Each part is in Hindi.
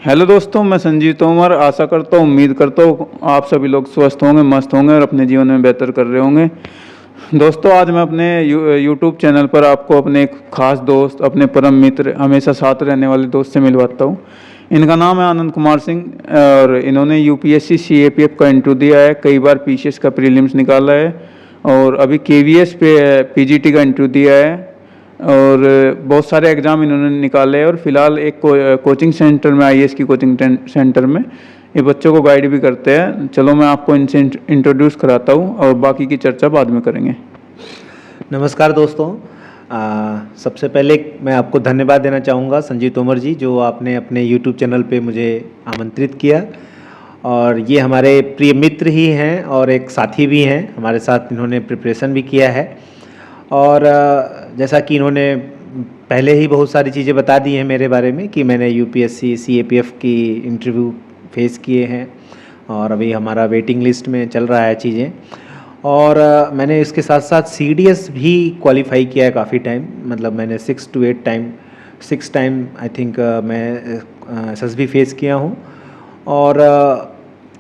हेलो दोस्तों, मैं संजीव तोमर आशा करता हूँ, उम्मीद करता हूँ आप सभी लोग स्वस्थ होंगे, मस्त होंगे और अपने जीवन में बेहतर कर रहे होंगे। दोस्तों, आज मैं अपने यूट्यूब चैनल पर आपको अपने एक खास दोस्त, अपने परम मित्र, हमेशा साथ रहने वाले दोस्त से मिलवाता हूँ। इनका नाम है आनंद कुमार सिंह और इन्होंने यूपीएससी सीएपीएफ का इंटरव्यू दिया है, कई बार पीसीएस का प्रीलिम्स निकाला है और अभी केवीएस पे पीजीटी का इंटरव्यू दिया है और बहुत सारे एग्ज़ाम इन्होंने निकाले हैं और फिलहाल एक कोचिंग सेंटर में, आईएएस की कोचिंग सेंटर में ये बच्चों को गाइड भी करते हैं। चलो मैं आपको इनसे इंट्रोड्यूस कराता हूँ और बाकी की चर्चा बाद में करेंगे। नमस्कार दोस्तों। सबसे पहले मैं आपको धन्यवाद देना चाहूँगा संजीव तोमर जी, जो आपने अपने YouTube चैनल पे मुझे आमंत्रित किया। और ये हमारे प्रिय मित्र ही हैं और एक साथी भी हैं, हमारे साथ इन्होंने प्रिपरेशन भी किया है। और जैसा कि इन्होंने पहले ही बहुत सारी चीज़ें बता दी हैं मेरे बारे में कि मैंने यूपीएससी सीएपीएफ की इंटरव्यू फेस किए हैं और अभी हमारा वेटिंग लिस्ट में चल रहा है चीज़ें। और मैंने इसके साथ साथ सीडीएस भी क्वालिफाई किया है काफ़ी टाइम, मतलब मैंने 6 टाइम आई थिंक मैं एसएसबी फेस किया हूँ। और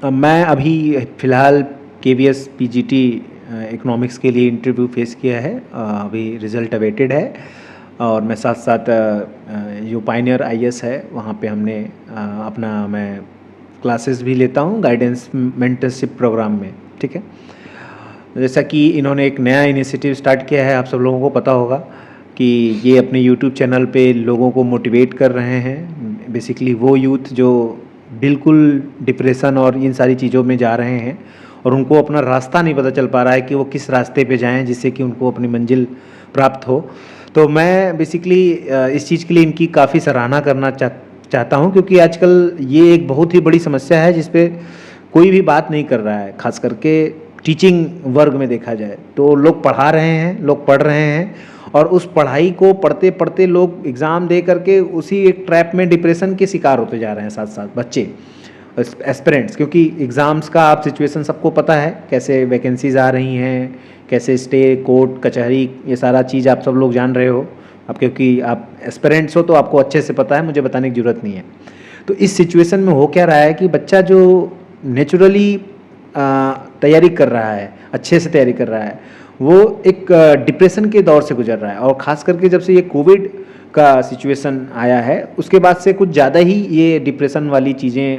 मैं अभी फ़िलहाल केवीएस पीजीटी इकोनॉमिक्स के लिए इंटरव्यू फेस किया है, अभी रिज़ल्ट अवेटेड है। और मैं साथ साथ जो पायनियर आईएएस है वहाँ पे हमने मैं क्लासेस भी लेता हूँ गाइडेंस मेंटरशिप प्रोग्राम में, ठीक है। जैसा कि इन्होंने एक नया इनिशिएटिव स्टार्ट किया है, आप सब लोगों को पता होगा कि ये अपने यूट्यूब चैनल पे लोगों को मोटिवेट कर रहे हैं। बेसिकली वो यूथ जो बिल्कुल डिप्रेशन और इन सारी चीज़ों में जा रहे हैं और उनको अपना रास्ता नहीं पता चल पा रहा है कि वो किस रास्ते पे जाएं जिससे कि उनको अपनी मंजिल प्राप्त हो। तो मैं बेसिकली इस चीज़ के लिए इनकी काफ़ी सराहना करना चाहता हूं, क्योंकि आजकल ये एक बहुत ही बड़ी समस्या है जिस पे कोई भी बात नहीं कर रहा है। खास करके टीचिंग वर्ग में देखा जाए तो लोग पढ़ा रहे हैं, लोग पढ़ रहे हैं और उस पढ़ाई को पढ़ते पढ़ते लोग एग्ज़ाम दे करके उसी एक ट्रैप में डिप्रेशन के शिकार होते जा रहे हैं। साथ साथ बच्चे एस्पिरेंट्स, क्योंकि एग्ज़ाम्स का आप सिचुएशन सबको पता है, कैसे वैकेंसीज़ आ रही हैं, कैसे स्टे कोर्ट कचहरी, ये सारा चीज़ आप सब लोग जान रहे हो। अब क्योंकि आप एस्पिरेंट्स हो तो आपको अच्छे से पता है, मुझे बताने की ज़रूरत नहीं है। तो इस सिचुएशन में हो क्या रहा है कि बच्चा जो नेचुरली तैयारी कर रहा है, अच्छे से तैयारी कर रहा है, वो एक डिप्रेशन के दौर से गुजर रहा है। और ख़ास करके जब से ये कोविड का सिचुएशन आया है उसके बाद से कुछ ज़्यादा ही ये डिप्रेशन वाली चीज़ें,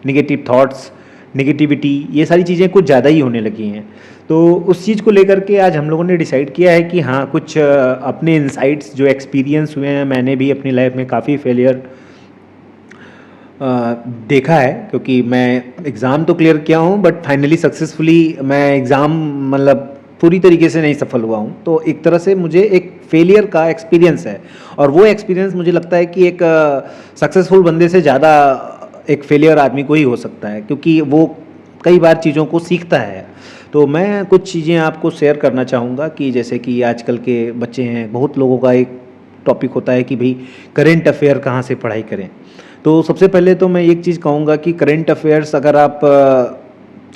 नेगेटिव थॉट्स, नेगेटिविटी, ये सारी चीज़ें कुछ ज़्यादा ही होने लगी हैं। तो उस चीज़ को लेकर के आज हम लोगों ने डिसाइड किया है कि हाँ, कुछ अपने इनसाइट्स जो एक्सपीरियंस हुए हैं, मैंने भी अपनी लाइफ में काफ़ी फेलियर देखा है, क्योंकि मैं एग्ज़ाम तो क्लियर किया हूँ बट फाइनली सक्सेसफुली मैं एग्ज़ाम मतलब पूरी तरीके से नहीं सफल हुआ हूँ। तो एक तरह से मुझे एक फेलियर का एक्सपीरियंस है और वो एक्सपीरियंस मुझे लगता है कि एक सक्सेसफुल बंदे से ज़्यादा एक फेलियर आदमी को ही हो सकता है, क्योंकि वो कई बार चीज़ों को सीखता है। तो मैं कुछ चीज़ें आपको शेयर करना चाहूँगा कि जैसे कि आजकल के बच्चे हैं, बहुत लोगों का एक टॉपिक होता है कि भाई करेंट अफेयर कहाँ से पढ़ाई करें। तो सबसे पहले तो मैं एक चीज़ कहूँगा कि करेंट अफेयर्स अगर आप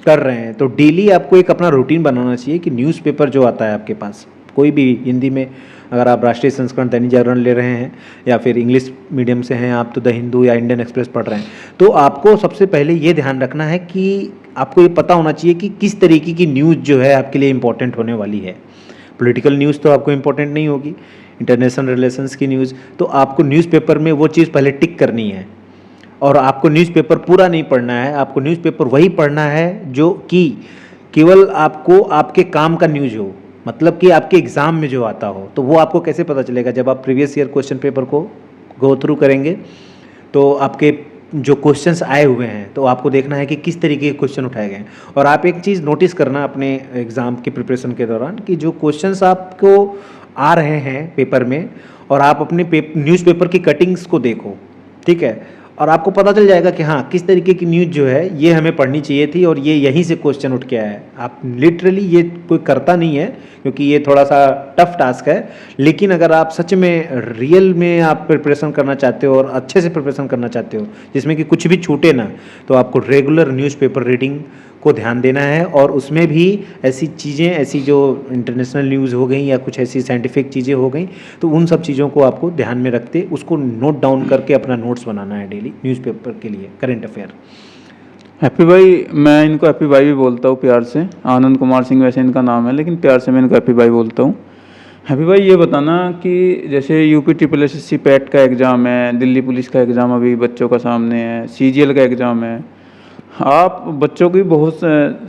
कर रहे हैं तो डेली आपको एक अपना रूटीन बनाना चाहिए कि न्यूज़पेपर जो आता है आपके पास, कोई भी हिंदी में, अगर आप राष्ट्रीय संस्करण दैनिक जागरण ले रहे हैं या फिर इंग्लिश मीडियम से हैं आप तो द हिंदू या इंडियन एक्सप्रेस पढ़ रहे हैं, तो आपको सबसे पहले ये ध्यान रखना है कि आपको ये पता होना चाहिए कि किस तरीके की न्यूज़ जो है आपके लिए इंपॉर्टेंट होने वाली है। पॉलिटिकल न्यूज़ तो आपको इंपॉर्टेंट नहीं होगी, इंटरनेशनल रिलेशंस की न्यूज़, तो आपको न्यूज़पेपर में वो चीज़ पहले टिक करनी है। और आपको न्यूज़पेपर पूरा नहीं पढ़ना है, आपको न्यूज़पेपर वही पढ़ना है जो कि केवल आपको आपके काम का न्यूज़ हो, मतलब कि आपके एग्ज़ाम में जो आता हो। तो वो आपको कैसे पता चलेगा? जब आप प्रीवियस ईयर क्वेश्चन पेपर को गो थ्रू करेंगे तो आपके जो क्वेश्चंस आए हुए हैं तो आपको देखना है कि किस तरीके के क्वेश्चन उठाए गए हैं। और आप एक चीज़ नोटिस करना अपने एग्ज़ाम के प्रिपरेशन के दौरान कि जो क्वेश्चंस आपको आ रहे हैं पेपर में, और आप अपने न्यूज़पेपर की कटिंग्स को देखो, ठीक है, और आपको पता चल जाएगा कि हाँ, किस तरीके की न्यूज़ जो है ये हमें पढ़नी चाहिए थी और ये यहीं से क्वेश्चन उठ के आया है। आप लिटरली ये कोई करता नहीं है क्योंकि ये थोड़ा सा टफ टास्क है, लेकिन अगर आप सच में रियल में आप प्रिपरेशन करना चाहते हो और अच्छे से प्रिपरेशन करना चाहते हो जिसमें कि कुछ भी छूटे ना, तो आपको रेगुलर न्यूज़पेपर रीडिंग को ध्यान देना है, और उसमें भी ऐसी चीज़ें, ऐसी जो इंटरनेशनल न्यूज़ हो गई या कुछ ऐसी साइंटिफिक चीज़ें हो गई, तो उन सब चीज़ों को आपको ध्यान में रखते उसको नोट डाउन करके अपना नोट्स बनाना है डेली न्यूज़पेपर के लिए, करंट अफेयर। हैप्पी भाई, मैं इनको हैप्पी भाई भी बोलता हूँ प्यार से। आनंद कुमार सिंह वैसे इनका नाम है, लेकिन प्यार से मैं इनको हैप्पी भाई बोलता हूँ। हैप्पी भाई, ये बताना कि जैसे यूपी ट्रिपल एसएससी पैट का एग्ज़ाम है, दिल्ली पुलिस का एग्ज़ाम अभी बच्चों का सामने है, सीजीएल का एग्ज़ाम है, आप बच्चों की बहुत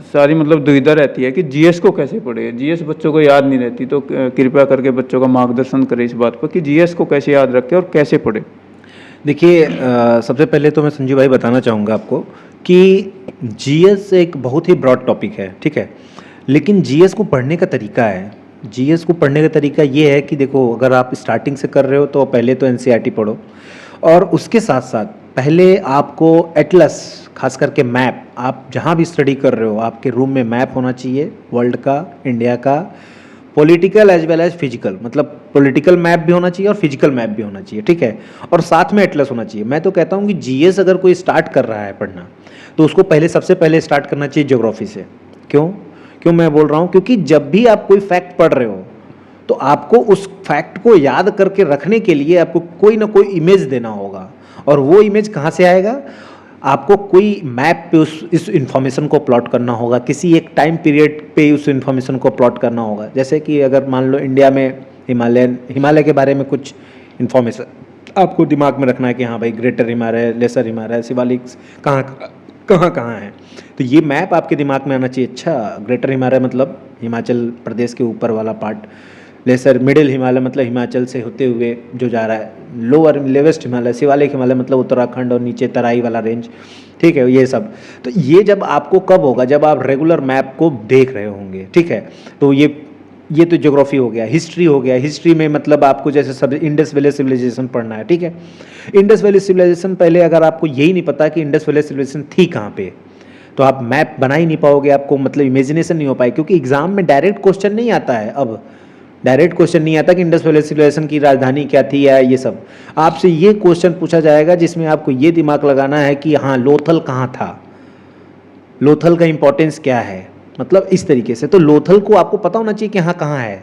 सारी मतलब दुविधा रहती है कि जीएस को कैसे पढ़े। जीएस बच्चों को याद नहीं रहती, तो कृपया करके बच्चों का मार्गदर्शन करें इस बात पर कि जीएस को कैसे याद रखें और कैसे पढ़े। देखिए, सबसे पहले तो मैं संजीव भाई बताना चाहूँगा आपको कि जीएस एक बहुत ही ब्रॉड टॉपिक है, ठीक है, लेकिन जीएस को पढ़ने का तरीका है। जीएस को पढ़ने का तरीका ये है कि देखो, अगर आप स्टार्टिंग से कर रहे हो तो पहले तो एनसीईआरटी पढ़ो, और उसके साथ साथ पहले आपको एटलस, खास करके मैप, आप जहाँ भी स्टडी कर रहे हो आपके रूम में मैप होना चाहिए, वर्ल्ड का, इंडिया का, political as well as physical, मतलब पॉलिटिकल मैप भी होना चाहिए और फिजिकल मैप भी होना चाहिए, ठीक है, और साथ में एटलस होना चाहिए। मैं तो कहता हूँ कि जीएस अगर कोई स्टार्ट कर रहा है पढ़ना, तो उसको सबसे पहले स्टार्ट करना चाहिए ज्योग्राफी से। क्यों क्यों मैं बोल रहा हूँ? क्योंकि जब भी आप कोई फैक्ट पढ़ रहे हो तो आपको उस फैक्ट को याद करके रखने के लिए आपको कोई ना कोई इमेज देना होगा, और वो इमेज कहाँ से आएगा? आपको कोई मैप पे इस इन्फॉर्मेशन को प्लॉट करना होगा, किसी एक टाइम पीरियड पे उस इन्फॉर्मेशन को प्लॉट करना होगा। जैसे कि अगर मान लो इंडिया में हिमालय के बारे में कुछ इन्फॉर्मेशन आपको दिमाग में रखना है कि हाँ भाई, ग्रेटर हिमालय, लेसर हिमालय, शिवालिक कहाँ है, तो ये मैप आपके दिमाग में आना चाहिए। अच्छा, ग्रेटर हिमालय मतलब हिमाचल प्रदेश के ऊपर वाला पार्ट, लेसर मिडिल हिमालय मतलब हिमाचल से होते हुए जो जा रहा है, लोअर लेवेस्ट हिमालय, शिवालिक हिमालय मतलब उत्तराखंड और नीचे तराई वाला रेंज, ठीक है, ये सब। तो ये जब आपको कब होगा? जब आप रेगुलर मैप को देख रहे होंगे, ठीक है। तो ये तो ज्योग्राफी हो गया। हिस्ट्री हो गया, हिस्ट्री में मतलब आपको जैसे सब इंडस वैली सिविलाइजेशन पढ़ना है, ठीक है। इंडस वैली सिविलाइजेशन, पहले अगर आपको यही नहीं पता कि इंडस वैली सिविलाइजेशन थी कहाँ पे, तो आप मैप बना ही नहीं पाओगे, आपको मतलब इमेजिनेशन नहीं हो पाएगी, क्योंकि एग्जाम में डायरेक्ट क्वेश्चन नहीं आता है। अब डायरेक्ट क्वेश्चन नहीं आता कि इंडस वैली सिविलाइजेशन की राजधानी क्या थी या ये सब। आपसे ये क्वेश्चन पूछा जाएगा जिसमें आपको ये दिमाग लगाना है कि हाँ, लोथल कहाँ था, लोथल का इंपॉर्टेंस क्या है, मतलब इस तरीके से। तो लोथल को आपको पता होना चाहिए कि हाँ कहाँ है,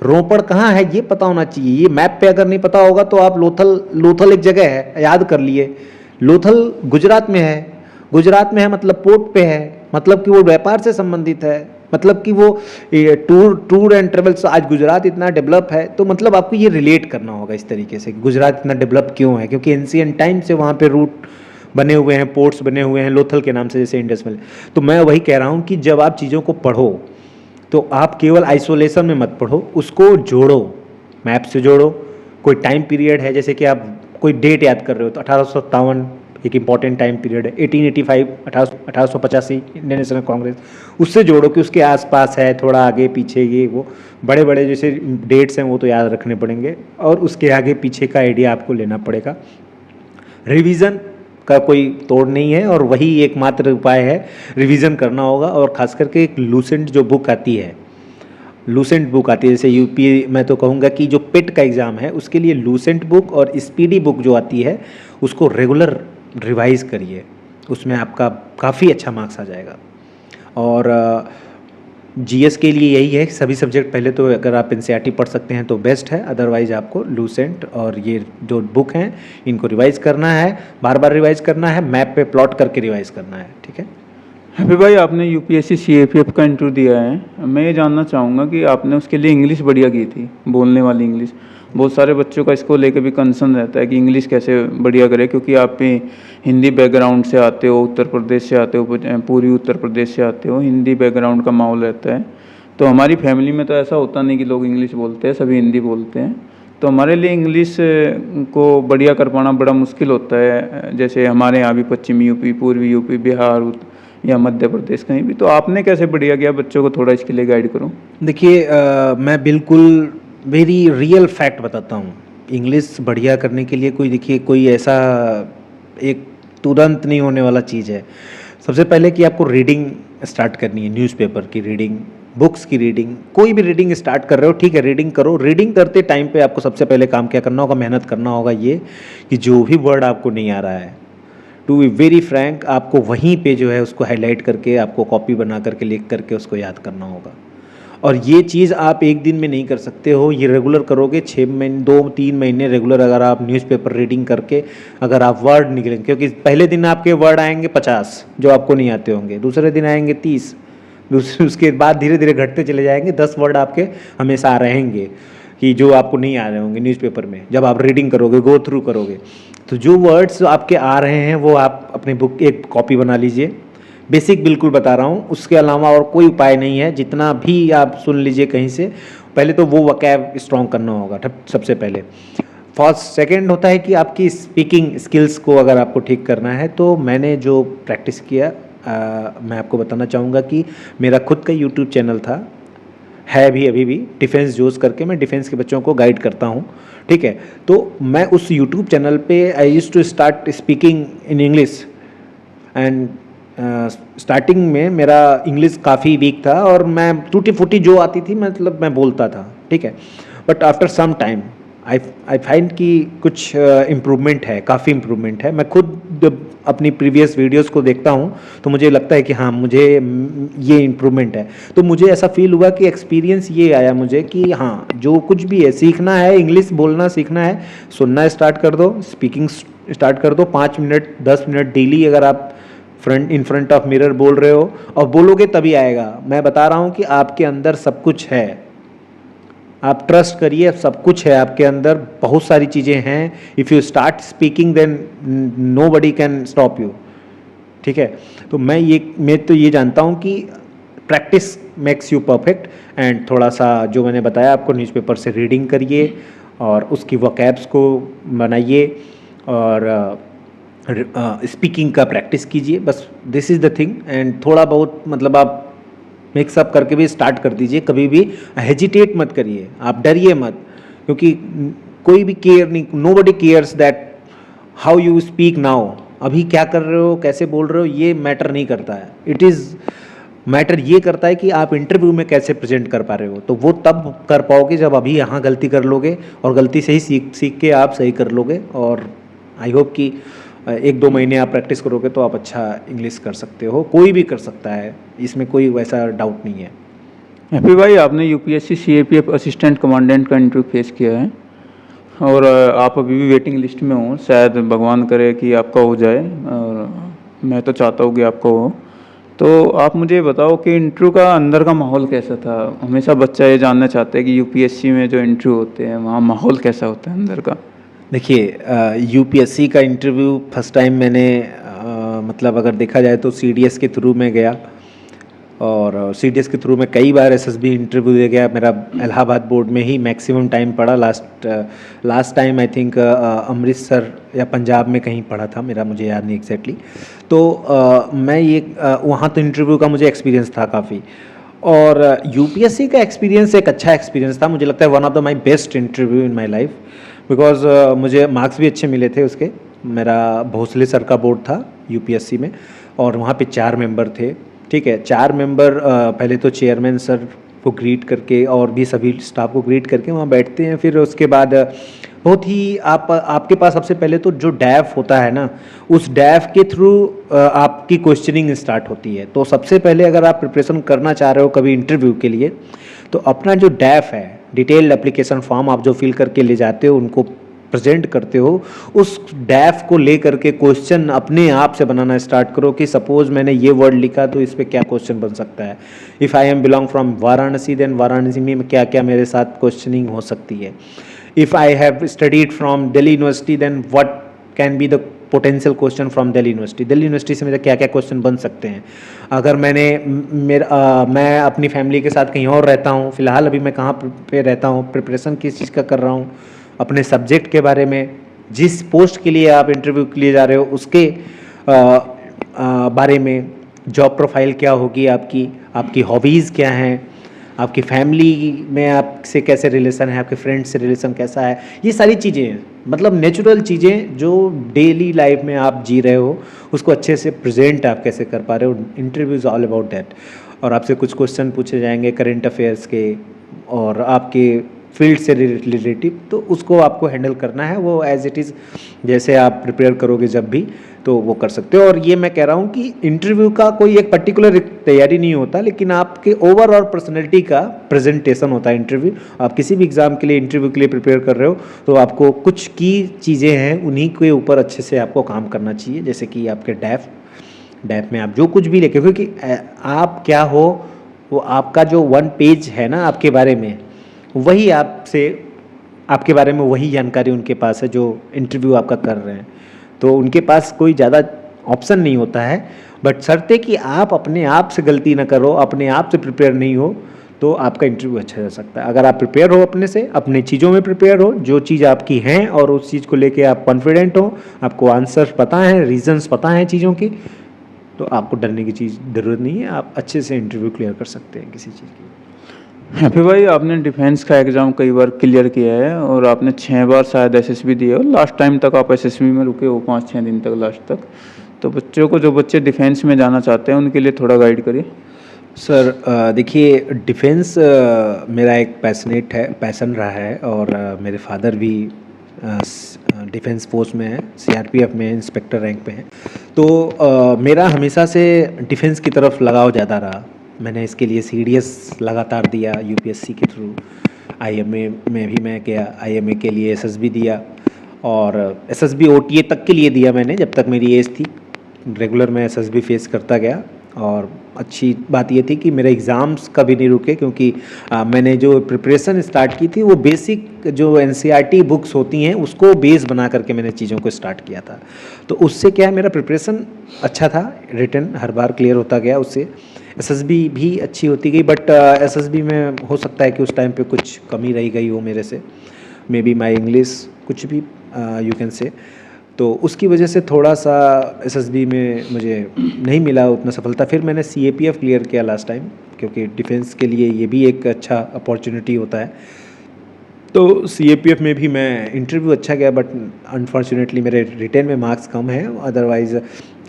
रोपड़ कहाँ है ये पता होना चाहिए। ये मैप पे अगर नहीं पता होगा तो आप लोथल एक जगह है, याद कर लिए, लोथल गुजरात में है। गुजरात में है मतलब पोर्ट पे है, मतलब कि वो व्यापार से संबंधित है, मतलब कि वो टूर एंड ट्रेवल्स। आज गुजरात इतना डेवलप है तो मतलब आपको ये रिलेट करना होगा इस तरीके से, गुजरात इतना डेवलप क्यों है, क्योंकि एंशिएंट टाइम से वहाँ पे रूट बने हुए हैं, पोर्ट्स बने हुए हैं लोथल के नाम से, जैसे इंडस वैली। तो मैं वही कह रहा हूँ कि जब आप चीज़ों को पढ़ो तो आप केवल आइसोलेशन में मत पढ़ो, उसको जोड़ो, मैप से जोड़ो। कोई टाइम पीरियड है, जैसे कि आप कोई डेट याद कर रहे हो तो 1857 एक इंपॉर्टेंट टाइम पीरियड है, 1885 1885 इंडियन नेशनल कांग्रेस, उससे जोड़ो कि उसके आसपास है, थोड़ा आगे पीछे, ये वो बड़े बड़े जैसे डेट्स हैं वो तो याद रखने पड़ेंगे, और उसके आगे पीछे का आइडिया आपको लेना पड़ेगा। रिवीजन का कोई तोड़ नहीं है, और वही एकमात्र उपाय है, रिवीजन करना होगा। और खास करके एक लूसेंट जो बुक आती है, लूसेंट बुक आती है, जैसे यूपी, मैं तो कहूँगा कि जो पेट का एग्ज़ाम है उसके लिए लूसेंट बुक और स्पीडी बुक जो आती है उसको रेगुलर रिवाइज करिए, उसमें आपका काफ़ी अच्छा मार्क्स आ जाएगा। और जीएस के लिए यही है, सभी सब्जेक्ट पहले तो अगर आप एनसीईआरटी पढ़ सकते हैं तो बेस्ट है, अदरवाइज आपको लूसेंट और ये जो बुक हैं इनको रिवाइज करना है, बार बार रिवाइज करना है, मैप पे प्लॉट करके रिवाइज करना है, ठीक है। हैप्पी भाई, आपने यूपीएससी सीएपीएफ का इंटरव्यू दिया है, मैं ये जानना चाहूँगा कि आपने उसके लिए इंग्लिश बढ़िया की थी, बोलने वाली इंग्लिश। बहुत सारे बच्चों का इसको लेकर भी कंसर्न रहता है कि इंग्लिश कैसे बढ़िया करें, क्योंकि आप भी हिंदी बैकग्राउंड से आते हो, उत्तर प्रदेश से आते हो, पूर्वी उत्तर प्रदेश से आते हो, हिंदी बैकग्राउंड का माहौल रहता है। तो हमारी फैमिली में तो ऐसा होता नहीं कि लोग इंग्लिश बोलते हैं, सभी हिंदी बोलते हैं। तो हमारे लिए इंग्लिश को बढ़िया कर पाना बड़ा मुश्किल होता है, जैसे हमारे यहाँ भी पश्चिमी यूपी, पूर्वी यूपी, बिहार या मध्य प्रदेश कहीं भी। तो आपने कैसे बढ़िया किया, बच्चों को थोड़ा इसके लिए गाइड करो। देखिए, मैं बिल्कुल वेरी रियल फैक्ट बताता हूँ। इंग्लिश बढ़िया करने के लिए कोई ऐसा एक तुरंत नहीं होने वाला चीज़ है। सबसे पहले कि आपको रीडिंग स्टार्ट करनी है, न्यूज़पेपर की रीडिंग, बुक्स की रीडिंग, कोई भी रीडिंग स्टार्ट कर रहे हो, ठीक है, रीडिंग करो। रीडिंग करते टाइम पे आपको सबसे पहले काम क्या करना होगा, मेहनत करना होगा ये कि जो भी वर्ड आपको नहीं आ रहा है, टू बी वेरी फ्रैंक आपको वहीं पे जो है उसको हाईलाइट करके आपको कॉपी बना करके लिख करके उसको याद करना होगा। और ये चीज़ आप एक दिन में नहीं कर सकते हो, ये रेगुलर करोगे 6 महीने 2-3 महीने रेगुलर अगर आप न्यूज़पेपर रीडिंग करके अगर आप वर्ड निकलेंगे, क्योंकि पहले दिन आपके वर्ड आएंगे 50 जो आपको नहीं आते होंगे, दूसरे दिन आएंगे 30, दूसरे उसके बाद धीरे धीरे घटते चले जाएंगे, 10 वर्ड आपके हमेशा रहेंगे कि जो आपको नहीं आ रहे होंगे न्यूज़पेपर में। जब आप रीडिंग करोगे, गो थ्रू करोगे, तो जो वर्ड्स आपके आ रहे हैं वो आप अपनी बुक एक कॉपी बना लीजिए। बेसिक बिल्कुल बता रहा हूँ, उसके अलावा और कोई उपाय नहीं है। जितना भी आप सुन लीजिए कहीं से, पहले तो वो वकैब स्ट्रॉन्ग करना होगा सबसे पहले। फर्स्ट सेकंड होता है कि आपकी स्पीकिंग स्किल्स को अगर आपको ठीक करना है, तो मैंने जो प्रैक्टिस किया मैं आपको बताना चाहूँगा कि मेरा खुद का यूट्यूब चैनल था, है भी अभी भी, डिफेंस जोश करके। मैं डिफेंस के बच्चों को गाइड करता हूँ, ठीक है। तो मैं उस यूट्यूब चैनल पे I used to start speaking in English and starting में मेरा इंग्लिश काफ़ी वीक था और मैं टूटी फूटी जो आती थी मतलब मैं बोलता था, ठीक है। But after some time I find कि कुछ इम्प्रूवमेंट है, काफ़ी इम्प्रूवमेंट है। मैं खुद जब अपनी प्रीवियस वीडियोस को देखता हूँ तो मुझे लगता है कि हाँ, मुझे ये इम्प्रूवमेंट है। तो मुझे ऐसा फील हुआ कि एक्सपीरियंस ये आया मुझे कि हाँ, जो कुछ भी है सीखना है, इंग्लिश बोलना सीखना है, सुनना स्टार्ट कर दो, स्पीकिंग स्टार्ट कर दो। 5 मिनट 10 मिनट डेली अगर आप इन फ्रंट ऑफ मिरर बोल रहे हो और बोलोगे तभी आएगा। मैं बता रहा हूँ कि आपके अंदर सब कुछ है, आप ट्रस्ट करिए, सब कुछ है आपके अंदर, बहुत सारी चीज़ें हैं। If you start speaking then nobody can stop you, ठीक है। तो मैं तो ये जानता हूँ कि practice makes you perfect. And थोड़ा सा जो मैंने बताया आपको, न्यूज़पेपर से रीडिंग करिए और उसकी वोकैब्स को बनाइए और स्पीकिंग का प्रैक्टिस कीजिए, बस this is the thing. And थोड़ा बहुत मतलब आप मिक्सअप करके भी स्टार्ट कर दीजिए, कभी भी हेजिटेट मत करिए, आप डरिए मत, क्योंकि कोई भी केयर नहीं, nobody cares that how you speak now, अभी क्या कर रहे हो, कैसे बोल रहे हो, ये मैटर नहीं करता है। इट इज़ मैटर ये करता है कि आप इंटरव्यू में कैसे प्रेजेंट कर पा रहे हो। तो वो तब कर पाओगे जब अभी यहाँ गलती कर लोगे और गलती से ही सीख के आप सही कर लोगे। और आई होप कि 1-2 महीने आप प्रैक्टिस करोगे तो आप अच्छा इंग्लिश कर सकते हो, कोई भी कर सकता है, इसमें कोई वैसा डाउट नहीं है। हैप्पी भाई, आपने यूपीएससी सीएपीएफ असिस्टेंट कमांडेंट का इंटरव्यू फेस किया है और आप अभी भी वेटिंग लिस्ट में हो। शायद भगवान करे कि आपका हो जाए और मैं तो चाहता हूँ कि आपका हो। तो आप मुझे बताओ कि इंटरव्यू का अंदर का माहौल कैसा था। हमेशा बच्चा ये जानना चाहते हैं कि यूपीएससी में जो इंटरव्यू होते हैं वहाँ माहौल कैसा होता है अंदर का। देखिए, यूपीएससी का इंटरव्यू फर्स्ट टाइम मैंने मतलब अगर देखा जाए तो सीडीएस के थ्रू में गया और सीडीएस के थ्रू में कई बार एसएसबी इंटरव्यू दे गया। मेरा इलाहाबाद बोर्ड में ही मैक्सिमम टाइम पड़ा। Last time I think Amritsar या पंजाब में कहीं पड़ा था मेरा, मुझे याद नहीं एग्जैक्टली। तो मैं ये वहाँ तो इंटरव्यू का मुझे एक्सपीरियंस था काफ़ी। और यूपीएससी का एक्सपीरियंस एक अच्छा एक्सपीरियंस था, मुझे लगता है one of the my best interview in my life, because मुझे मार्क्स भी अच्छे मिले थे उसके। मेरा भोसले सर का बोर्ड था यूपीएससी में और वहाँ पे 4 मेंबर थे, ठीक है। 4 मेंबर पहले तो चेयरमैन सर को ग्रीट करके और भी सभी स्टाफ को ग्रीट करके वहाँ बैठते हैं। फिर उसके बाद बहुत ही आपके पास सबसे पहले तो जो डैफ होता है ना, उस डैफ के थ्रू आपकी क्वेश्चनिंग स्टार्ट होती है। तो सबसे पहले अगर आप प्रिपरेशन करना चाह रहे हो कभी इंटरव्यू के लिए, तो अपना जो डैफ है, डिटेल्ड एप्लीकेशन फॉर्म आप जो फिल करके ले जाते हो, उनको प्रेजेंट करते हो, उस डैफ को ले करके क्वेश्चन अपने आप से बनाना स्टार्ट करो कि सपोज मैंने ये वर्ड लिखा तो इस पे क्या क्वेश्चन बन सकता है। If I am belong from Varanasi, then Varanasi में क्या क्या मेरे साथ क्वेश्चनिंग हो सकती है। If I have studied from Delhi University, then what can be the potential question from Delhi University. Delhi University से मेरे क्या क्या क्वेश्चन बन सकते हैं। अगर मैं अपनी फैमिली के साथ कहीं और रहता हूँ, फिलहाल अभी मैं कहाँ पे रहता हूँ, प्रिपरेशन किस चीज़ का कर रहा हूँ, अपने सब्जेक्ट के बारे में, जिस पोस्ट के लिए आप इंटरव्यू के लिए जा रहे हो उसके बारे में, जॉब प्रोफाइल क्या होगी आपकी हॉबीज़ क्या हैं, आपकी फैमिली में आपसे कैसे रिलेशन है, आपके फ्रेंड्स से रिलेशन कैसा है, ये सारी चीज़ें, मतलब नेचुरल चीज़ें जो डेली लाइफ में आप जी रहे हो उसको अच्छे से प्रेजेंट आप कैसे कर पा रहे हो। Interview is all about that. और आपसे कुछ क्वेश्चन पूछे जाएंगे करेंट अफेयर्स के और आपके फील्ड से रिलेटिव, तो उसको आपको हैंडल करना है वो एज इट इज़, जैसे आप प्रिपेयर करोगे जब भी, तो वो कर सकते हो। और ये मैं कह रहा हूँ कि इंटरव्यू का कोई एक पर्टिकुलर तैयारी नहीं होता, लेकिन आपके ओवरऑल पर्सनैलिटी का प्रेजेंटेशन होता है इंटरव्यू। आप किसी भी एग्ज़ाम के लिए, इंटरव्यू के लिए प्रिपेयर कर रहे हो, तो आपको कुछ की चीज़ें हैं उन्हीं के ऊपर अच्छे से आपको काम करना चाहिए। जैसे कि आपके डैफ में आप जो कुछ भी लिखे, क्योंकि आप क्या हो, वो आपका जो 1 पेज है ना आपके बारे में, वही आपके बारे में वही जानकारी उनके पास है जो इंटरव्यू आपका कर रहे हैं। तो उनके पास कोई ज़्यादा ऑप्शन नहीं होता है, बट शर्त कि आप अपने आप से गलती ना करो, अपने आप से प्रिपेयर नहीं हो, तो आपका इंटरव्यू अच्छा जा सकता है। अगर आप प्रिपेयर हो अपने से, अपनी चीज़ों में प्रिपेयर हो, जो चीज़ आपकी हैं और उस चीज़ को लेके आप कॉन्फिडेंट हो, आपको आंसर पता है, रीजंस पता हैं चीज़ों की, तो आपको डरने की ज़रूरत नहीं है। आप अच्छे से इंटरव्यू क्लियर कर सकते हैं किसी चीज़ की। हैप्पी भाई, आपने डिफेंस का एग्ज़ाम कई बार क्लियर किया है और आपने 6 बार शायद एसएसबी दिया हो। लास्ट टाइम तक आप एसएसबी में रुके हो 5-6 दिन तक लास्ट तक। तो जो बच्चे डिफेंस में जाना चाहते हैं उनके लिए थोड़ा गाइड करिए। सर देखिए, डिफेंस मेरा एक पैसन रहा है, और मेरे फादर भी डिफेंस फोर्स में है, सीआरपीएफ में इंस्पेक्टर रैंक पे हैं। तो मेरा हमेशा से डिफेंस की तरफ लगाव ज़्यादा रहा। मैंने इसके लिए सीडीएस लगातार दिया, यूपीएससी के थ्रू। आईएमए में भी मैं गया, आईएमए के लिए एसएसबी दिया, और एसएसबी ओटीए तक के लिए दिया मैंने जब तक मेरी एज थी। रेगुलर मैं एसएसबी फेस करता गया, और अच्छी बात ये थी कि मेरे एग्ज़ाम्स कभी नहीं रुके, क्योंकि मैंने जो प्रिपरेशन स्टार्ट की थी वो बेसिक जो एनसीईआरटी बुक्स होती हैं उसको बेस बना करके मैंने चीज़ों को स्टार्ट किया था। तो उससे क्या है, मेरा प्रिपरेशन अच्छा था, रिटन हर बार क्लियर होता गया उससे। एसएसबी भी अच्छी होती गई, बट एसएसबी में हो सकता है कि उस टाइम पे कुछ कमी रही गई हो मेरे से, मे बी माई इंग्लिश, कुछ भी यू कैन से। तो उसकी वजह से थोड़ा सा एसएसबी में मुझे नहीं मिला उतना सफलता। फिर मैंने सीएपीएफ क्लियर किया लास्ट टाइम, क्योंकि डिफेंस के लिए ये भी एक अच्छा अपॉर्चुनिटी होता है। तो सीएपीएफ में भी मैं इंटरव्यू अच्छा गया, बट अनफॉर्चुनेटली मेरे रिटेन में मार्क्स कम हैं, otherwise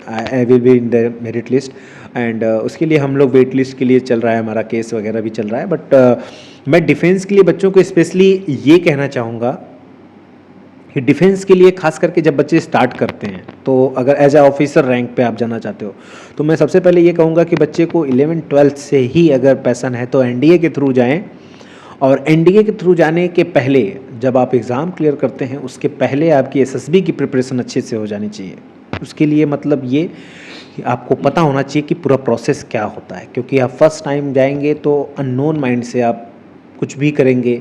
I will be in the merit list. And उसके लिए हम लोग वेट लिस्ट के लिए चल रहा है, हमारा केस वगैरह भी चल रहा है। बट मैं डिफेंस के लिए बच्चों को स्पेशली ये कहना चाहूँगा कि डिफेंस के लिए खास करके जब बच्चे स्टार्ट करते हैं, तो अगर एज ए ऑफिसर रैंक पे आप जाना चाहते हो, तो मैं सबसे पहले ये कहूँगा कि बच्चे को 11th-12th से ही अगर पैसन है तो एनडीए के थ्रू जाएं। और एनडीए के थ्रू जाने के पहले, जब आप एग्ज़ाम क्लियर करते हैं उसके पहले आपकी एसएसबी की प्रिपरेशन अच्छे से हो जानी चाहिए। उसके लिए मतलब ये कि आपको पता होना चाहिए कि पूरा प्रोसेस क्या होता है, क्योंकि आप फर्स्ट टाइम जाएंगे तो अननोन माइंड से आप कुछ भी करेंगे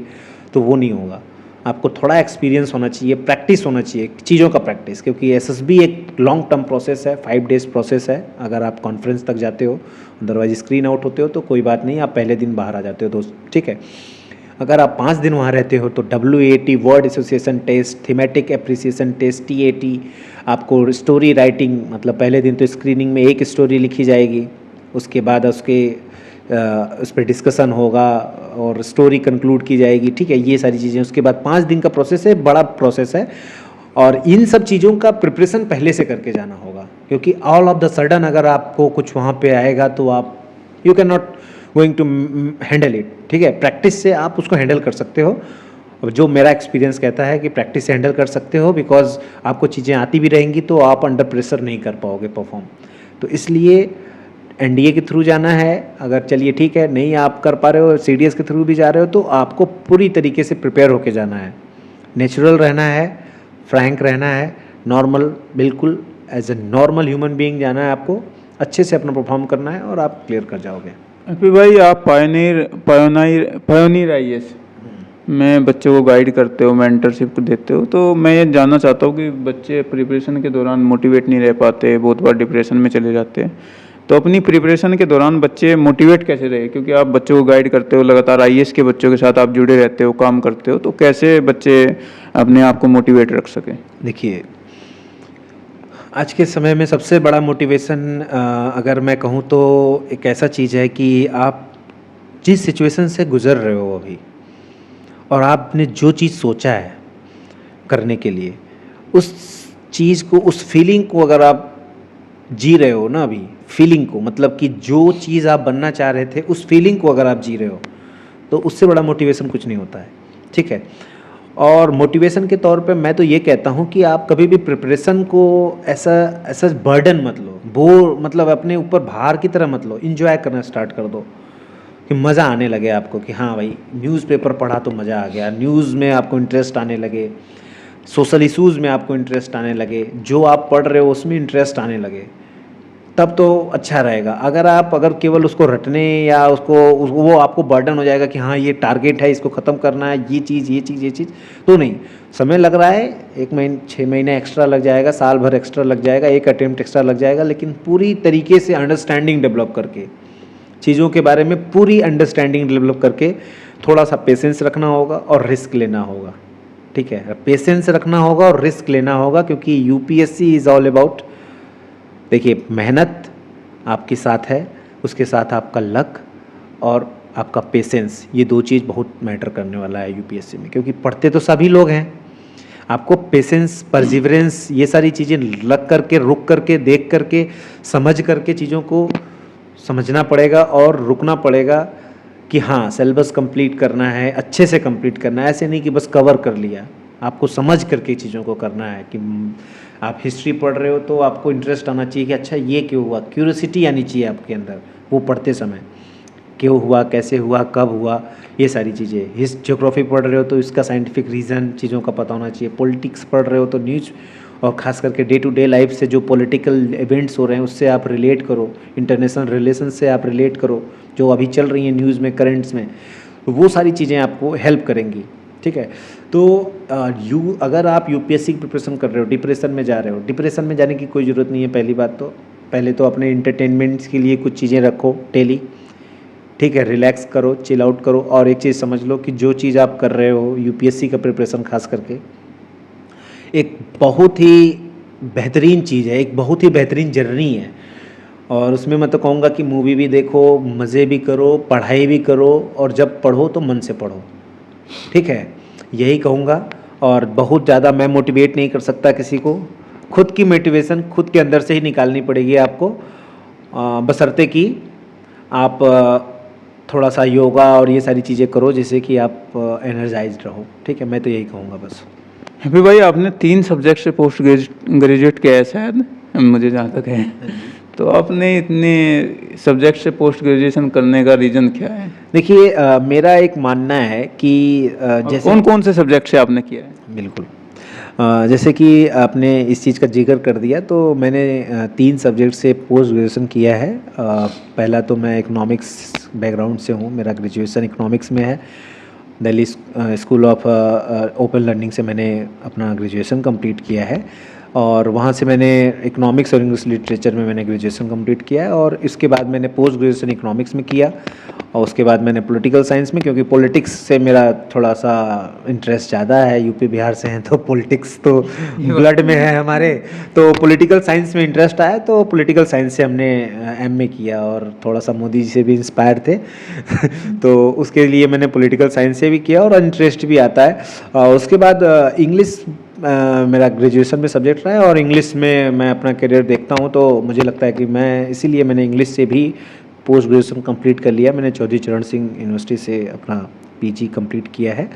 तो वो नहीं होगा। आपको थोड़ा एक्सपीरियंस होना चाहिए, प्रैक्टिस होना चाहिए, चीज़ों का प्रैक्टिस, क्योंकि एसएसबी एक लॉन्ग टर्म प्रोसेस है, 5 डेज़ प्रोसेस है। अगर आप कॉन्फ्रेंस तक जाते हो, अदरवाइज स्क्रीन आउट होते हो तो कोई बात नहीं, आप पहले दिन बाहर आ जाते हो दोस्त, ठीक है। अगर आप 5 दिन वहाँ रहते हो तो WAT, word association test, thematic appreciation test, TAT, आपको स्टोरी राइटिंग, मतलब पहले दिन तो स्क्रीनिंग में एक स्टोरी लिखी जाएगी, उसके बाद उस पर डिस्कशन होगा और स्टोरी कंक्लूड की जाएगी, ठीक है। ये सारी चीज़ें, उसके बाद 5 दिन का प्रोसेस है, बड़ा प्रोसेस है, और इन सब चीज़ों का प्रिपरेशन पहले से करके जाना होगा, क्योंकि ऑल ऑफ द सडन अगर आपको कुछ वहाँ पे आएगा तो आप you can not going to handle it, ठीक है। प्रैक्टिस से आप उसको हैंडल कर सकते हो, और जो मेरा एक्सपीरियंस कहता है कि प्रैक्टिस से हैंडल कर सकते हो, बिकॉज आपको चीज़ें आती भी रहेंगी तो आप अंडर प्रेशर नहीं कर पाओगे परफॉर्म। तो इसलिए एनडीए के थ्रू जाना है। अगर चलिए ठीक है, नहीं आप कर पा रहे हो, सीडीएस के थ्रू भी जा रहे हो, तो आपको पूरी तरीके से प्रिपेयर होके जाना है, नेचुरल रहना है, फ्रैंक रहना है, नॉर्मल, बिल्कुल as a normal human being जाना है आपको, अच्छे से अपना परफॉर्म करना है और आप क्लियर कर जाओगे। हैप्पी भाई, आप पायोनियर आईएएस में बच्चों को गाइड करते हो, मेंटरशिप देते हो, तो मैं ये जानना चाहता हूँ कि बच्चे प्रिपरेशन के दौरान मोटिवेट नहीं रह पाते, बहुत बार डिप्रेशन में चले जाते हैं, तो अपनी प्रिपरेशन के दौरान बच्चे मोटिवेट कैसे रहे? क्योंकि आप बच्चों को गाइड करते हो, लगातार आईएएस के बच्चों के साथ आप जुड़े रहते हो, काम करते हो, तो कैसे बच्चे अपने आप को मोटिवेट रख सकें? देखिए, आज के समय में सबसे बड़ा मोटिवेशन अगर मैं कहूँ तो एक ऐसा चीज़ है कि आप जिस सिचुएशन से गुज़र रहे हो अभी, और आपने जो चीज़ सोचा है करने के लिए, उस चीज़ को, उस फीलिंग को अगर आप जी रहे हो ना अभी, फीलिंग को, मतलब कि जो चीज़ आप बनना चाह रहे थे उस फीलिंग को अगर आप जी रहे हो, तो उससे बड़ा मोटिवेशन कुछ नहीं होता है, ठीक है। और मोटिवेशन के तौर पे मैं तो ये कहता हूँ कि आप कभी भी प्रिपरेशन को ऐसा ऐसा बर्डन मत लो, बोर मतलब अपने ऊपर भार की तरह मत लो, इंजॉय करना स्टार्ट कर दो कि मज़ा आने लगे आपको कि हाँ भाई न्यूज़पेपर पढ़ा तो मज़ा आ गया, न्यूज़ में आपको इंटरेस्ट आने लगे, सोशल इश्यूज़ में आपको इंटरेस्ट आने लगे, जो आप पढ़ रहे हो उसमें इंटरेस्ट आने लगे, तब तो अच्छा रहेगा। अगर केवल उसको रटने या वो आपको बर्डन हो जाएगा कि हाँ ये टारगेट है, इसको ख़त्म करना है, ये चीज़ तो नहीं, समय लग रहा है, 6 महीने एक्स्ट्रा लग जाएगा, साल भर एक्स्ट्रा लग जाएगा, एक अटेम्प्ट एक्स्ट्रा लग जाएगा, लेकिन पूरी तरीके से अंडरस्टैंडिंग डेवलप करके, चीज़ों के बारे में पूरी अंडरस्टैंडिंग डेवलप करके, थोड़ा सा पेशेंस रखना होगा और रिस्क लेना होगा। ठीक है, पेशेंस रखना होगा और रिस्क लेना होगा, क्योंकि यूपीएससी इज़ ऑल अबाउट, देखिए मेहनत आपके साथ है, उसके साथ आपका लक और आपका पेशेंस, ये 2 चीज़ बहुत मैटर करने वाला है यूपीएससी में, क्योंकि पढ़ते तो सभी लोग हैं, आपको पेशेंस, परसिवरेंस, ये सारी चीज़ें लग करके, रुक करके, देख करके, समझ करके चीज़ों को समझना पड़ेगा और रुकना पड़ेगा कि हाँ सिलेबस कंप्लीट करना है, अच्छे से कंप्लीट करना है, ऐसे नहीं कि बस कवर कर लिया, आपको समझ करके चीज़ों को करना है। कि आप हिस्ट्री पढ़ रहे हो तो आपको इंटरेस्ट आना चाहिए कि अच्छा ये क्यों हुआ, क्यूरियोसिटी आनी चाहिए आपके अंदर वो पढ़ते समय, क्यों हुआ, कैसे हुआ, कब हुआ, ये सारी चीज़ें। ज्योग्राफी पढ़ रहे हो तो इसका साइंटिफिक रीज़न चीज़ों का पता होना चाहिए। पॉलिटिक्स पढ़ रहे हो तो न्यूज़ और ख़ास करके डे टू डे लाइफ से जो पॉलिटिकल इवेंट्स हो रहे हैं उससे आप रिलेट करो, इंटरनेशनल रिलेशन से आप रिलेट करो, जो अभी चल रही हैं न्यूज़ में, करेंट्स में, वो सारी चीज़ें आपको हेल्प करेंगी। ठीक है, तो अगर आप यूपीएससी की प्रिपरेशन कर रहे हो, डिप्रेशन में जा रहे हो, डिप्रेशन में जाने की कोई ज़रूरत नहीं है। पहली बात तो पहले तो अपने इंटरटेनमेंट्स के लिए कुछ चीज़ें रखो डेली, ठीक है, रिलैक्स करो, चिल आउट करो। और एक चीज़ समझ लो कि जो चीज़ आप कर रहे हो यूपीएससी का प्रिपरेशन खास करके, एक बहुत ही बेहतरीन चीज़ है, एक बहुत ही बेहतरीन जर्नी है। और उसमें मैं तो कहूँगा कि मूवी भी देखो, मज़े भी करो, पढ़ाई भी करो, और जब पढ़ो तो मन से पढ़ो। ठीक है, यही कहूँगा। और बहुत ज़्यादा मैं मोटिवेट नहीं कर सकता किसी को, खुद की मोटिवेशन खुद के अंदर से ही निकालनी पड़ेगी आपको, बशर्ते कि आप थोड़ा सा योगा और ये सारी चीज़ें करो जिससे कि आप एनर्जाइज्ड रहो। ठीक है, मैं तो यही कहूँगा बस। हैप्पी भाई, आपने 3 सब्जेक्ट से पोस्ट ग्रेजुएट किया है शायद, मुझे जहाँ तक है, तो आपने इतने सब्जेक्ट से पोस्ट ग्रेजुएशन करने का रीज़न क्या है? देखिए मेरा एक मानना है कि जैसे कौन कौन से सब्जेक्ट से आपने किया है? बिल्कुल, जैसे कि आपने इस चीज़ का जिक्र कर दिया, तो मैंने 3 सब्जेक्ट से पोस्ट ग्रेजुएशन किया है। पहला तो मैं इकोनॉमिक्स बैकग्राउंड से हूँ, मेरा ग्रेजुएशन इकोनॉमिक्स में है। Delhi school of open learning से मैंने अपना ग्रेजुएशन कंप्लीट किया है, और वहाँ से मैंने इकोनॉमिक्स और इंग्लिश लिटरेचर में मैंने ग्रेजुएशन कंप्लीट किया है। और इसके बाद मैंने पोस्ट ग्रेजुएशन इकोनॉमिक्स में किया, और उसके बाद मैंने पॉलिटिकल साइंस में, क्योंकि पॉलिटिक्स से मेरा थोड़ा सा इंटरेस्ट ज़्यादा है, यूपी बिहार से हैं तो पॉलिटिक्स तो ब्लड में है हमारे, तो पॉलिटिकल साइंस में इंटरेस्ट आया, तो पॉलिटिकल साइंस से हमने एमए किया, और थोड़ा सा मोदी जी से भी इंस्पायर थे तो उसके लिए मैंने पॉलिटिकल साइंस से भी किया, और इंटरेस्ट भी आता है। उसके बाद इंग्लिश मेरा ग्रेजुएशन में सब्जेक्ट रहा है, और इंग्लिश में मैं अपना करियर देखता हूँ, तो मुझे लगता है कि इसीलिए मैंने इंग्लिश से भी पोस्ट ग्रेजुएशन कंप्लीट कर लिया। मैंने चौधरी चरण सिंह यूनिवर्सिटी से अपना पीजी कंप्लीट किया है।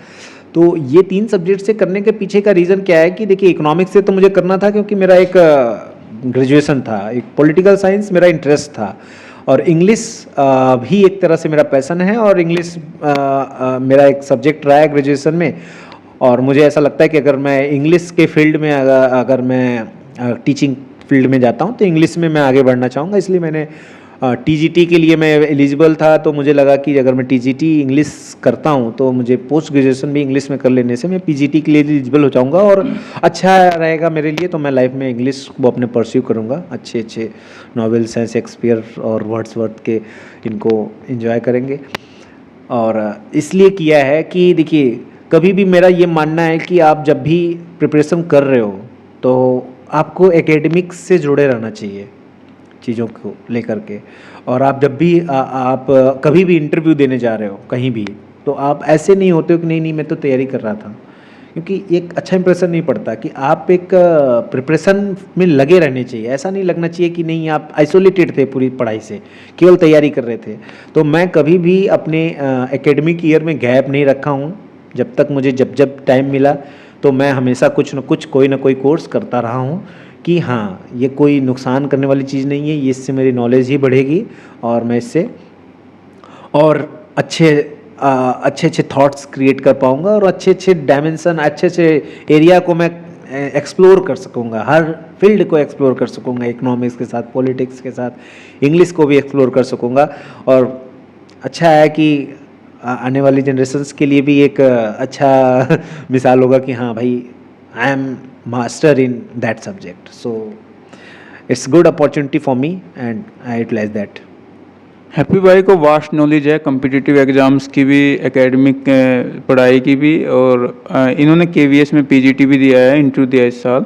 तो ये 3 सब्जेक्ट से करने के पीछे का रीज़न क्या है कि देखिए, इकोनॉमिक्स से तो मुझे करना था क्योंकि मेरा एक ग्रेजुएशन था, एक पॉलिटिकल साइंस मेरा इंटरेस्ट था, और इंग्लिश भी एक तरह से मेरा पैशन है, और इंग्लिश मेरा एक सब्जेक्ट रहा है ग्रेजुएशन में। और मुझे ऐसा लगता है कि अगर मैं इंग्लिश के फील्ड में अगर मैं टीचिंग फील्ड में जाता हूँ तो इंग्लिश में मैं आगे बढ़ना चाहूँगा, इसलिए मैंने टीजीटी के लिए मैं एलिजिबल था, तो मुझे लगा कि अगर मैं टीजीटी इंग्लिश करता हूँ तो मुझे पोस्ट ग्रेजुएशन भी इंग्लिश में कर लेने से मैं पीजीटी के लिए एलिजिबल हो जाऊँगा, और अच्छा रहेगा मेरे लिए। तो मैं लाइफ में इंग्लिश को अपने परस्यू करूँगा, अच्छे अच्छे नॉवेल्स हैं शेक्सपियर और वर्ड्सवर्थ के, इनको एंजॉय करेंगे। और इसलिए किया है कि देखिए, कभी भी मेरा ये मानना है कि आप जब भी प्रिपरेशन कर रहे हो तो आपको एकेडमिक्स से जुड़े रहना चाहिए चीज़ों को लेकर के। और आप जब भी आप कभी भी इंटरव्यू देने जा रहे हो कहीं भी, तो आप ऐसे नहीं होते हो कि नहीं मैं तो तैयारी कर रहा था, क्योंकि एक अच्छा इंप्रेशन नहीं पड़ता। कि आप एक प्रिपरेशन में लगे रहने चाहिए, ऐसा नहीं लगना चाहिए कि नहीं आप आइसोलेटेड थे पूरी पढ़ाई से, केवल तैयारी कर रहे थे। तो मैं कभी भी अपने एकेडमिक ईयर में गैप नहीं रखा हूँ, जब तक मुझे जब जब टाइम मिला तो मैं हमेशा कुछ न कुछ कोई ना कोई कोर्स करता रहा हूँ कि हाँ, ये कोई नुकसान करने वाली चीज़ नहीं है, ये इससे मेरी नॉलेज ही बढ़ेगी और मैं इससे और अच्छे अच्छे थॉट्स क्रिएट कर पाऊँगा और अच्छे डायमेंशन, अच्छे एरिया को मैं एक्सप्लोर कर सकूँगा, हर फील्ड को एक्सप्लोर कर सकूँगा, इकोनॉमिक्स के साथ, पॉलिटिक्स के साथ, इंग्लिश को भी एक्सप्लोर कर सकूँगा। और अच्छा है कि आने वाली जनरेशन्स के लिए भी एक अच्छा मिसाल होगा कि हाँ भाई, I am master in that subject, so it's good opportunity for me and I utilize that. Happy भाई को वास्ट नॉलेज है कम्पिटिटिव एग्ज़ाम्स की भी, एकेडमिक पढ़ाई की भी, और इन्होंने केवीएस में पीजीटी भी दिया है, इंटरव्यू दिया इस साल।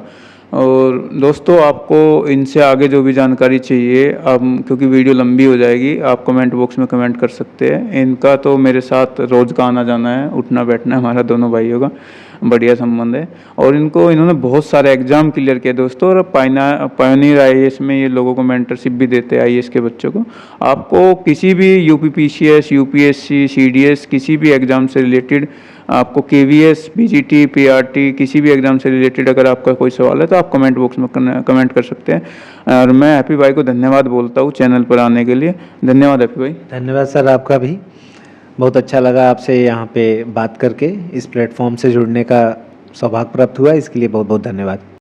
और दोस्तों, आपको इनसे आगे जो भी जानकारी चाहिए, आप, क्योंकि वीडियो लंबी हो जाएगी, आप कमेंट बॉक्स में कमेंट कर सकते हैं। इनका तो मेरे साथ रोज़ का आना जाना है, उठना बैठना हमारा दोनों भाइयों का बढ़िया संबंध है। और इन्होंने बहुत सारे एग्ज़ाम क्लियर किए दोस्तों, और पायोनियर आईएएस में ये लोगों को मेंटरशिप भी देते हैं, आईएएस के बच्चों को। आपको किसी भी यूपीपीसीएस, यूपीएससी, सीडीएस, किसी भी एग्ज़ाम से रिलेटेड, आपको केवीएस, पीजीटी, पीआरटी, किसी भी एग्ज़ाम से रिलेटेड अगर आपका कोई सवाल है तो आप कमेंट बॉक्स में कमेंट कर सकते हैं। और मैं हैप्पी भाई को धन्यवाद बोलता हूँ चैनल पर आने के लिए। धन्यवाद हैप्पी भाई। धन्यवाद सर, आपका भी। बहुत अच्छा लगा आपसे यहाँ पे बात करके, इस प्लेटफॉर्म से जुड़ने का सौभाग्य प्राप्त हुआ, इसके लिए बहुत बहुत धन्यवाद।